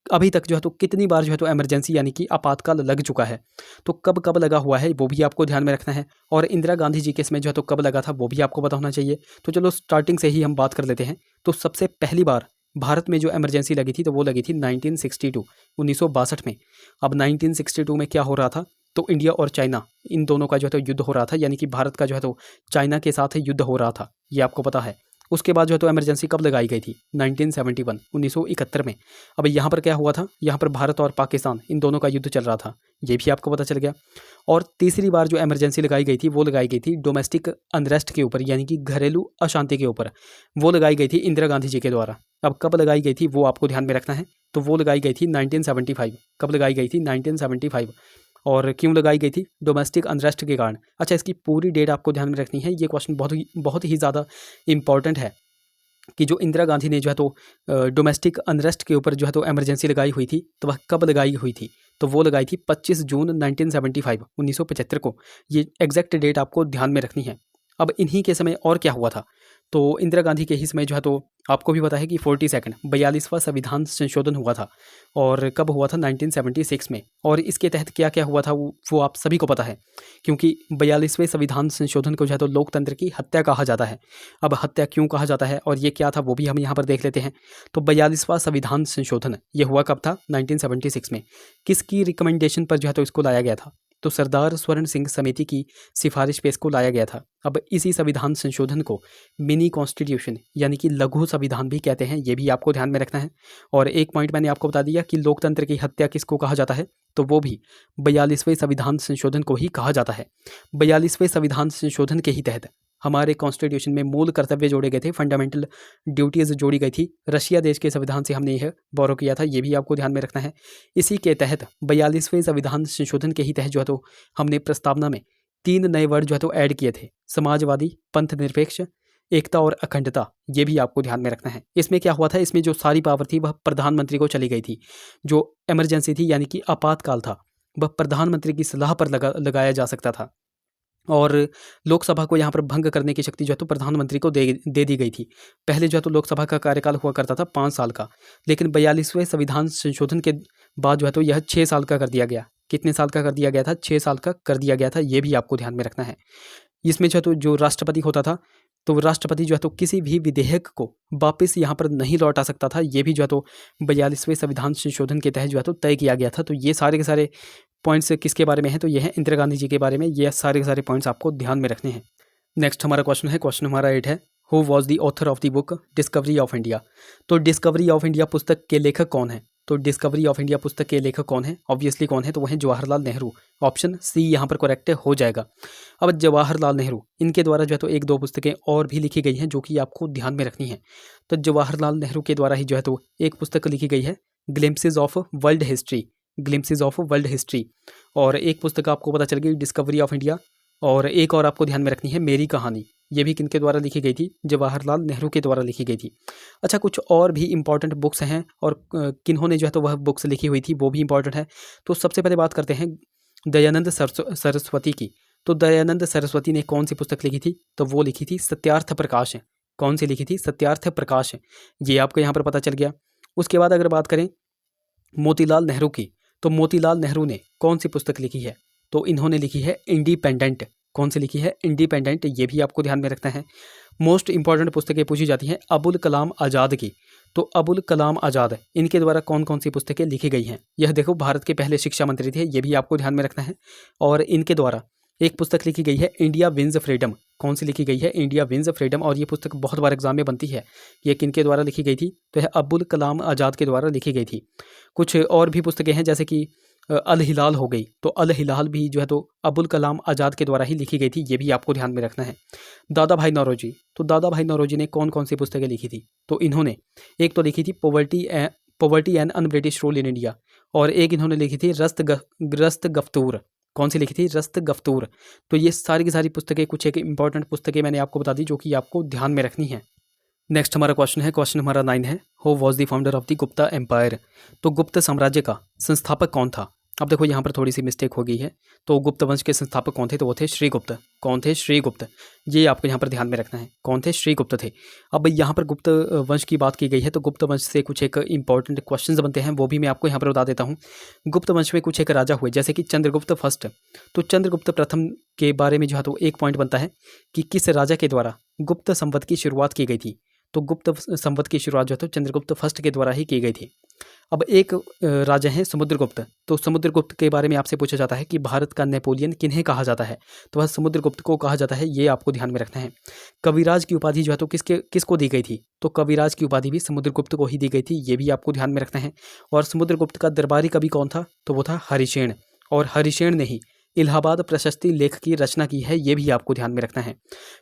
अभी तक जो है तो कितनी बार जो है तो इमरजेंसी यानी कि आपातकाल लग चुका है, तो कब कब लगा हुआ है वो भी आपको ध्यान में रखना है। और इंदिरा गांधी जी के समय जो है तो कब लगा था वो भी आपको पता होना चाहिए। तो चलो स्टार्टिंग से ही हम बात कर लेते हैं। तो सबसे पहली बार भारत में जो इमरजेंसी लगी थी तो वो लगी थी 1962 1962 में। अब 1962 में क्या हो रहा था, तो इंडिया और चाइना इन दोनों का जो है तो युद्ध हो रहा था, यानी कि भारत का जो है तो चाइना के साथ युद्ध हो रहा था, ये आपको पता है। उसके बाद जो है तो इमरजेंसी कब लगाई गई थी? 1971 1971 में। अब यहाँ पर क्या हुआ था, यहाँ पर भारत और पाकिस्तान इन दोनों का युद्ध चल रहा था, ये भी आपको पता चल गया। और तीसरी बार जो इमरजेंसी लगाई गई थी वो लगाई गई थी डोमेस्टिक अनरेस्ट के ऊपर यानी कि घरेलू अशांति के ऊपर, वो लगाई गई थी इंदिरा गांधी जी के द्वारा। अब कब लगाई गई थी वो आपको ध्यान में रखना है। तो वो लगाई गई थी 1975। कब लगाई गई थी? 1975। और क्यों लगाई गई थी? डोमेस्टिक अनरेस्ट के कारण। अच्छा, इसकी पूरी डेट आपको ध्यान में रखनी है। ये क्वेश्चन बहुत ही ज़्यादा इंपॉर्टेंट है कि जो इंदिरा गांधी ने जो है तो डोमेस्टिक अनरेस्ट के ऊपर जो है तो इमरजेंसी लगाई हुई थी, तो वह कब लगाई हुई थी? तो वो लगाई थी 25 जून 1975 1975 को। ये एग्जैक्ट डेट आपको ध्यान में रखनी है। अब इन्हीं के समय और क्या हुआ था, तो इंदिरा गांधी के ही समय जो है तो आपको भी पता है कि 42वां संविधान संशोधन हुआ था। और कब हुआ था? 1976 में। और इसके तहत क्या क्या हुआ था वो आप सभी को पता है, क्योंकि 42वें संविधान संशोधन को जो है तो लोकतंत्र की हत्या कहा जाता है। अब हत्या क्यों कहा जाता है और ये क्या था वो भी हम यहाँ पर देख लेते हैं। तो 42वां संविधान संशोधन ये हुआ कब था? 1976 में। किसकी रिकमेंडेशन पर जो है तो इसको लाया गया था? तो सरदार स्वर्ण सिंह समिति की सिफारिश पे इसको लाया गया था। अब इसी संविधान संशोधन को मिनी कॉन्स्टिट्यूशन यानी कि लघु संविधान भी कहते हैं, ये भी आपको ध्यान में रखना है। और एक पॉइंट मैंने आपको बता दिया कि लोकतंत्र की हत्या किसको कहा जाता है, तो वो भी 42वें संविधान संशोधन को ही कहा जाता है। 42वें संविधान संशोधन के ही तहत हमारे कॉन्स्टिट्यूशन में मूल कर्तव्य जोड़े गए थे, फंडामेंटल ड्यूटीज़ जोड़ी गई थी। रशिया देश के संविधान से हमने यह बोरो किया था, ये भी आपको ध्यान में रखना है। इसी के तहत 42वें संविधान संशोधन के ही तहत जो है तो हमने प्रस्तावना में 3 नए वर्ड जो है तो ऐड किए थे, समाजवादी, पंथ निरपेक्ष, एकता और अखंडता। ये भी आपको ध्यान में रखना है। इसमें क्या हुआ था, इसमें जो सारी पावर थी वह प्रधानमंत्री को चली गई थी। जो इमरजेंसी थी यानी कि आपातकाल था वह प्रधानमंत्री की सलाह पर लगाया जा सकता था। और लोकसभा को यहाँ पर भंग करने की शक्ति जो है तो प्रधानमंत्री को दे दी गई थी। पहले जो है तो लोकसभा का कार्यकाल हुआ करता था 5 साल का, लेकिन 42वें संविधान संशोधन के बाद जो है तो यह 6 साल का कर दिया गया। कितने साल का कर दिया गया था? 6 साल का कर दिया गया था, ये भी आपको ध्यान में रखना है। इसमें जो है तो जो राष्ट्रपति होता था, तो राष्ट्रपति जो है तो किसी भी विधेयक को वापस यहाँ पर नहीं लौटा सकता था। ये भी जो है तो 42वें संविधान संशोधन के तहत जो है तो तय किया गया था। तो ये सारे के सारे पॉइंट्स किसके बारे में हैं? तो ये है इंदिरा गांधी जी के बारे में। ये सारे के सारे पॉइंट्स आपको ध्यान में रखने हैं। नेक्स्ट हमारा क्वेश्चन है, क्वेश्चन हमारा 8 है, who was the author of the book discovery of India? तो डिस्कवरी ऑफ इंडिया पुस्तक के लेखक कौन है? तो डिस्कवरी ऑफ इंडिया पुस्तक के लेखक कौन है? ऑब्वियसली कौन है? तो वह है जवाहरलाल नेहरू। ऑप्शन सी यहाँ पर करेक्ट हो जाएगा। अब जवाहरलाल नेहरू, इनके द्वारा जो है तो 1-2 पुस्तकें और भी लिखी गई हैं जो कि आपको ध्यान में रखनी है। तो जवाहरलाल नेहरू के द्वारा ही जो है तो एक पुस्तक लिखी गई है, glimpses of world history, glimpses of world history. और एक पुस्तक आपको पता चल गई डिस्कवरी ऑफ इंडिया, और एक और आपको ध्यान में रखनी है मेरी कहानी। ये भी किनके द्वारा लिखी गई थी? जवाहरलाल नेहरू के द्वारा लिखी गई थी। अच्छा, कुछ और भी इंपॉर्टेंट बुक्स हैं और किन्होंने जो है तो वह बुक्स लिखी हुई थी वो भी इंपॉर्टेंट है। तो सबसे पहले बात करते हैं दयानंद सरस्वती की। तो दयानंद सरस्वती ने कौन सी पुस्तक लिखी थी? तो वो लिखी थी सत्यार्थ प्रकाश। कौन सी लिखी थी? सत्यार्थ प्रकाश। ये आपको यहाँ पर पता चल गया। उसके बाद अगर बात करें मोतीलाल नेहरू की, तो मोतीलाल नेहरू ने कौन सी पुस्तक लिखी है? तो इन्होंने लिखी है इंडिपेंडेंट। कौन सी लिखी है? इंडिपेंडेंट। ये भी आपको ध्यान में रखना है। मोस्ट इंपॉर्टेंट पुस्तकें पूछी जाती हैं अबुल कलाम आज़ाद की। तो अबुल कलाम आज़ाद, इनके द्वारा कौन कौन सी पुस्तकें लिखी गई हैं? यह देखो, भारत के पहले शिक्षा मंत्री थे, ये भी आपको ध्यान में रखना है। और इनके द्वारा एक पुस्तक लिखी गई है इंडिया विंस फ्रीडम। कौन सी लिखी गई है? India wins freedom. और ये पुस्तक बहुत बार एग्जाम में बनती है। ये किनके द्वारा लिखी गई थी? तो यह अबुल कलाम आज़ाद के द्वारा लिखी गई थी। कुछ और भी पुस्तकें हैं जैसे कि अल हिलाल हो गई, तो अल हिलाल भी जो है तो अबुल कलाम आज़ाद के द्वारा ही लिखी गई थी। ये भी आपको ध्यान में रखना है। दादा भाई नौरोजी, तो दादा भाई नौरोजी ने कौन कौन सी पुस्तकें लिखी थी? तो इन्होंने एक तो लिखी थी poverty and un British rule in India, और एक इन्होंने लिखी थी रस्त गफ्तूर। कौन सी लिखी थी? रस्त गफ्तूर। तो ये सारी की सारी पुस्तकें, कुछ एक इंपॉर्टेंट पुस्तकें मैंने आपको बता दी जो कि आपको ध्यान में रखनी है। नेक्स्ट हमारा क्वेश्चन है, क्वेश्चन हमारा 9 है, who was the founder of the Gupta empire? तो गुप्त साम्राज्य का संस्थापक कौन था? अब देखो यहाँ पर थोड़ी सी मिस्टेक हो गई है। तो गुप्त वंश के संस्थापक कौन थे? तो वो थे श्रीगुप्त। कौन थे? श्रीगुप्त। ये आपको यहाँ पर ध्यान में रखना है। कौन थे? श्रीगुप्त थे। अब यहाँ पर गुप्त वंश की बात की गई है, तो गुप्त वंश से कुछ एक इंपॉर्टेंट क्वेश्चंस बनते हैं, वो भी मैं आपको यहाँ पर बता देता हूँ। गुप्त वंश में कुछ एक राजा हुए, जैसे कि चंद्रगुप्त फर्स्ट। तो चंद्रगुप्त प्रथम के बारे में जो है तो एक पॉइंट बनता है कि किस राजा के द्वारा गुप्त संवत की शुरुआत की गई थी? तो गुप्त संवत की शुरुआत जो है तो चंद्रगुप्त फर्स्ट के द्वारा ही की गई थी। अब एक राजा हैं समुद्रगुप्त। तो समुद्रगुप्त के बारे में आपसे पूछा जाता है कि भारत का नेपोलियन किन्हें कहा जाता है? तो वह समुद्रगुप्त को कहा जाता है। ये आपको ध्यान में रखना है। कविराज की उपाधि जो है तो किसको दी गई थी? तो कविराज की उपाधि भी समुद्रगुप्त को ही दी गई थी। ये भी आपको ध्यान में रखना है। और समुद्रगुप्त का दरबारी कवि कौन था? तो वो था हरिशेन। और हरिशेन ने ही इलाहाबाद प्रशस्ति लेख की रचना की है। ये भी आपको ध्यान में रखना है।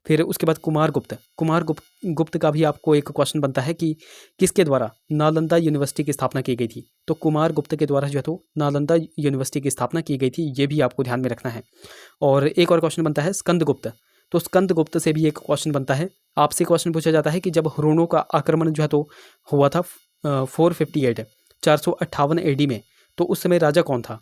फिर उसके बाद कुमार गुप्त का भी आपको एक क्वेश्चन बनता है कि किसके द्वारा नालंदा यूनिवर्सिटी की स्थापना की गई थी? तो कुमार गुप्त के द्वारा जो है तो नालंदा यूनिवर्सिटी की स्थापना की गई थी। ये भी आपको ध्यान में रखना है। और एक और क्वेश्चन बनता है स्कंदगुप्त। तो स्कंदगुप्त से भी एक क्वेश्चन बनता है। आपसे क्वेश्चन पूछा जाता है कि जब हुरणों का आक्रमण जो है तो हुआ था 458 AD में, तो उस समय राजा कौन था?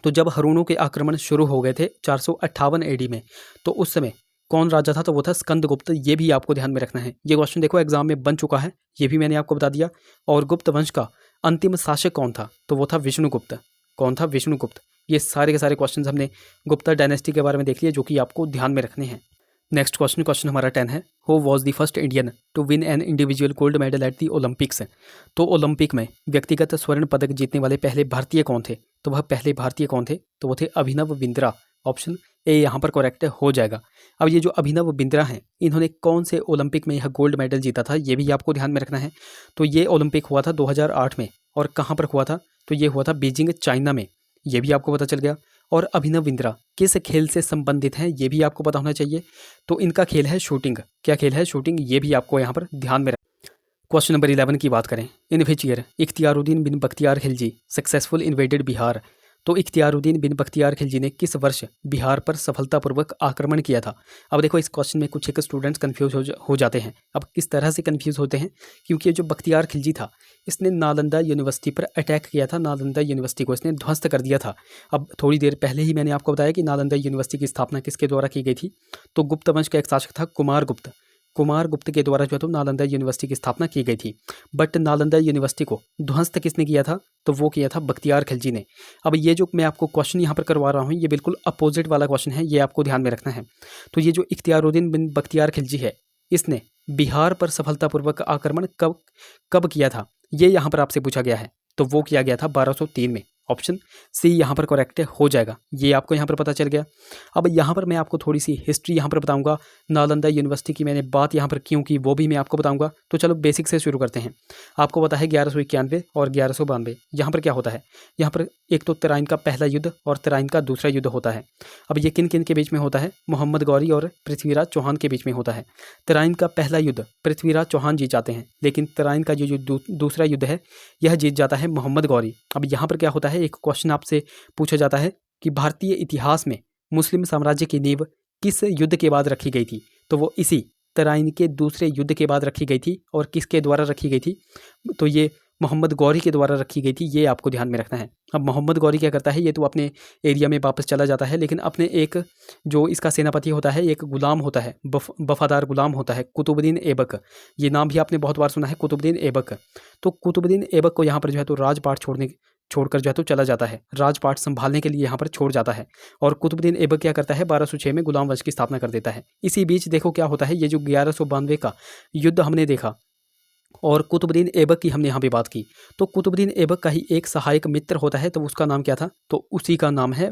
तो जब हुरणों के आक्रमण शुरू हो गए थे 458 AD में, तो उस समय कौन राजा था? तो वो था स्कंदगुप्त। ये भी आपको ध्यान में रखना है। ये क्वेश्चन देखो एग्जाम में बन चुका है, ये भी मैंने आपको बता दिया। और गुप्त वंश का अंतिम शासक कौन था? तो वो था विष्णुगुप्त। कौन था? विष्णुगुप्त। ये सारे के सारे क्वेश्चन हमने गुप्ता डायनेस्टी के बारे में देख लिए, जो कि आपको ध्यान में रखने हैं। नेक्स्ट क्वेश्चन हमारा 10 है, who was the first Indian to win an individual gold medal at the Olympics? तो ओलंपिक में व्यक्तिगत स्वर्ण पदक जीतने वाले पहले भारतीय कौन थे? तो वह पहले भारतीय कौन थे? तो वो थे अभिनव बिंद्रा। ऑप्शन ए यहाँ पर करेक्ट हो जाएगा। अब ये जो अभिनव बिंद्रा हैं, इन्होंने कौन से ओलंपिक में यह गोल्ड मेडल जीता था? ये भी आपको ध्यान में रखना है। तो ये ओलंपिक हुआ था 2008 में। और कहाँ पर हुआ था? तो ये हुआ था बीजिंग, चाइना में। ये भी आपको पता चल गया। और अभिनव बिंद्रा किस खेल से संबंधित हैं? ये भी आपको पता होना चाहिए। तो इनका खेल है शूटिंग। क्या खेल है? शूटिंग। ये भी आपको यहाँ पर ध्यान में क्वेश्चन नंबर 11 की बात करें, in which year Ikhtiyaruddin bin Bakhtiyar Khilji successful invaded Bihar? तो इख्तियारुद्दीन बिन बख्तियार खिलजी ने किस वर्ष बिहार पर सफलतापूर्वक आक्रमण किया था? अब देखो, इस क्वेश्चन में कुछ एक स्टूडेंट्स कन्फ्यूज हो जाते हैं। अब किस तरह से कन्फ्यूज होते हैं? क्योंकि ये जो बख्तियार खिलजी था, इसने नालंदा यूनिवर्सिटी पर अटैक किया था, नालंदा यूनिवर्सिटी को इसने ध्वस्त कर दिया था। अब थोड़ी देर पहले ही मैंने आपको बताया कि नालंदा यूनिवर्सिटी की स्थापना किसके द्वारा की गई थी? तो गुप्त वंश का एक शासक था कुमार गुप्त के द्वारा जो है तो नालंदा यूनिवर्सिटी की स्थापना की गई थी। बट नालंदा यूनिवर्सिटी को ध्वस्त किसने किया था? तो वो किया था बख्तियार खिलजी ने। अब ये जो मैं आपको क्वेश्चन यहाँ पर करवा रहा हूँ, ये बिल्कुल अपोजिट वाला क्वेश्चन है, ये आपको ध्यान में रखना है। तो ये जो इख्तियारुद्दीन बिन बख्तियार खिलजी है, इसने बिहार पर सफलतापूर्वक आक्रमण कब किया था? ये यहाँ पर आपसे पूछा गया है। तो वो किया गया था 1203 में। ऑप्शन सी यहाँ पर करेक्ट हो जाएगा। ये आपको यहाँ पर पता चल गया। अब यहाँ पर मैं आपको थोड़ी सी हिस्ट्री यहाँ पर बताऊंगा, नालंदा यूनिवर्सिटी की मैंने बात यहाँ पर क्यों की वो भी मैं आपको बताऊंगा। तो चलो बेसिक से शुरू करते हैं। आपको पता है 1191 और 1192 यहाँ पर क्या होता है? यहाँ पर एक तो तराइन का पहला युद्ध और तराइन का दूसरा युद्ध होता है। अब ये किन किन के बीच में होता है? मोहम्मद गौरी और पृथ्वीराज चौहान के बीच में होता है। तराइन का पहला युद्ध पृथ्वीराज चौहान जीत जाते हैं, लेकिन तराइन का जो दूसरा युद्ध है यह जीत जाता है मोहम्मद गौरी। अब यहाँ पर क्या होता है, एक क्वेश्चन आपसे पूछा जाता है कि भारतीय इतिहास में मुस्लिम साम्राज्य की नींव किस युद्ध के बाद रखी गई थी? तो वो इसी तराइन के दूसरे युद्ध के बाद रखी गई थी। और किसके द्वारा रखी गई थी? तो ये मोहम्मद गौरी के द्वारा रखी गई थी। ये आपको ध्यान में रखना है। अब मोहम्मद गौरी क्या करता है, ये तो अपने एरिया में वापस चला जाता है, लेकिन अपने एक जो इसका सेनापति होता है, एक गुलाम होता है, वफादार गुलाम होता है, कुतुबुद्दीन ऐबक। ये नाम भी आपने बहुत बार सुना है, कुतुबुद्दीन ऐबक। तो कुतुबुद्दीन ऐबक को यहाँ पर जो है तो राजपाट छोड़कर जो है तो चला जाता है, राजपाट संभालने के लिए यहाँ पर छोड़ जाता है। और कुतुबुद्दीन ऐबक क्या करता है, 1206 में गुलाम वंश की स्थापना कर देता है। इसी बीच देखो क्या होता है, ये जो 1192 का युद्ध हमने देखा और कुतुबुद्दीन ऐबक की हमने यहाँ पे बात की, तो कुतुबुद्दीन ऐबक का ही एक सहायक मित्र होता है, तो उसका नाम क्या था? तो उसी का नाम है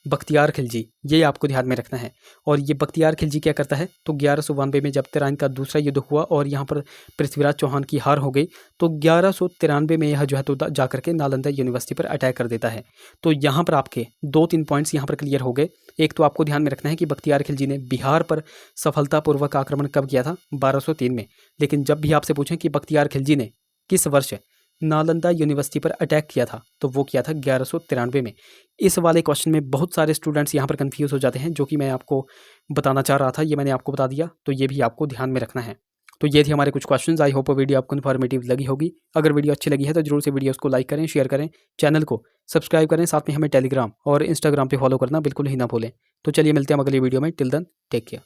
बख्तियार खिलजी। ये आपको ध्यान में रखना है। और ये बख्तियार खिलजी क्या करता है, तो 1192 में जब तराइन का दूसरा युद्ध हुआ और यहाँ पर पृथ्वीराज चौहान की हार हो गई, तो 1193 में यह जो है तो जा करके नालंदा यूनिवर्सिटी पर अटैक कर देता है। तो यहाँ पर आपके 2-3 पॉइंट्स यहाँ पर क्लियर हो गए। एक तो आपको ध्यान में रखना है कि बख्तियार खिलजी ने बिहार पर सफलतापूर्वक आक्रमण कब किया था? 1203 में। लेकिन जब भी आपसे पूछें कि बख्तियार खिलजी ने किस वर्ष नालंदा यूनिवर्सिटी पर अटैक किया था, तो वो किया था 1193 में। इस वाले क्वेश्चन में बहुत सारे स्टूडेंट्स यहाँ पर कंफ्यूज हो जाते हैं, जो कि मैं आपको बताना चाह रहा था, ये मैंने आपको बता दिया। तो ये भी आपको ध्यान में रखना है। तो ये थे हमारे कुछ क्वेश्चंस। आई होप वीडियो आपको इन्फॉर्मेटिव लगी होगी। अगर वीडियो अच्छी लगी है तो जरूर से वीडियोस को लाइक करें, शेयर करें, चैनल को सब्सक्राइब करें, साथ में हमें टेलीग्राम और इंस्टाग्राम पे फॉलो करना बिल्कुल ही ना भूलें। तो चलिए मिलते हैं अगली वीडियो में। Till then take care.